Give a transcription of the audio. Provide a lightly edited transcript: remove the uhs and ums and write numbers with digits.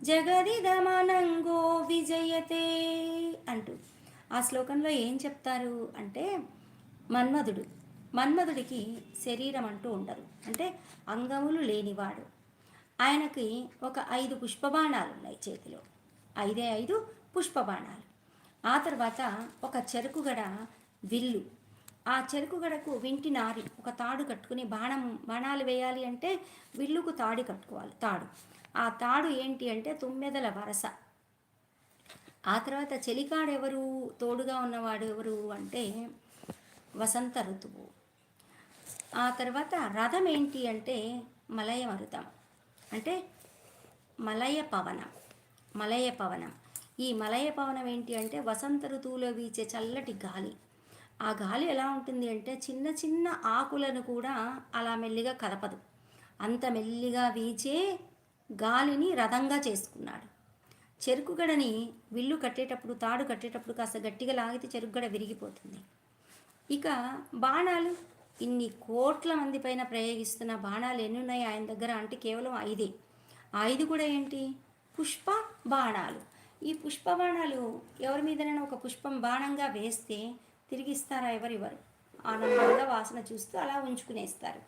జగదిదమనంగో విజయతే అంటూ. ఆ శ్లోకంలో ఏం చెప్తారు అంటే, మన్మధుడు మన్మధుడికి శరీరం అంటూ ఉండదు, అంటే అంగములు లేనివాడు. ఆయనకి ఒక 5 పుష్పబాణాలు ఉన్నాయి చేతిలో, 5 పుష్పబాణాలు. ఆ తర్వాత ఒక చెరుకుగడ విల్లు. ఆ చెరుకుగడకు వింటి నారి ఒక తాడు కట్టుకుని బాణాలు వేయాలి అంటే విల్లుకు తాడు కట్టుకోవాలి. ఆ తాడు ఏంటి అంటే తుమ్మెదల వరస. ఆ తర్వాత చెలికాడెవరు, తోడుగా ఉన్నవాడు ఎవరు అంటే వసంత ఋతువు. ఆ తర్వాత రథం ఏంటి అంటే మలయ మరుతం, అంటే మలయ పవనం. ఈ మలయ పవనం ఏంటి అంటే వసంత ఋతువులో వీచే చల్లటి గాలి. ఆ గాలి ఎలా ఉంటుంది అంటే చిన్న చిన్న ఆకులను కూడా అలా మెల్లిగా కదపదు, అంత మెల్లిగా వీచే గాలిని రథంగా చేసుకున్నాడు. చెరుకుగడని విల్లు కట్టేటప్పుడు, తాడు కట్టేటప్పుడు కాస్త గట్టిగా లాగితే చెరుకుగడ విరిగిపోతుంది. ఇక బాణాలు, ఇన్ని కోట్ల మంది పైన ప్రయోగిస్తున్న బాణాలు ఎన్ని ఉన్నాయి ఆయన దగ్గర అంటే కేవలం 5. ఆ 5 కూడా ఏంటి, పుష్ప బాణాలు. ఈ పుష్ప బాణాలు ఎవరి మీదనైనా ఒక పుష్పం బాణంగా వేస్తే తిరిగిస్తారా? ఎవరివ్వరు. ఆనందంగా వాసన చూస్తూ అలా ఉంచుకునేస్తారు.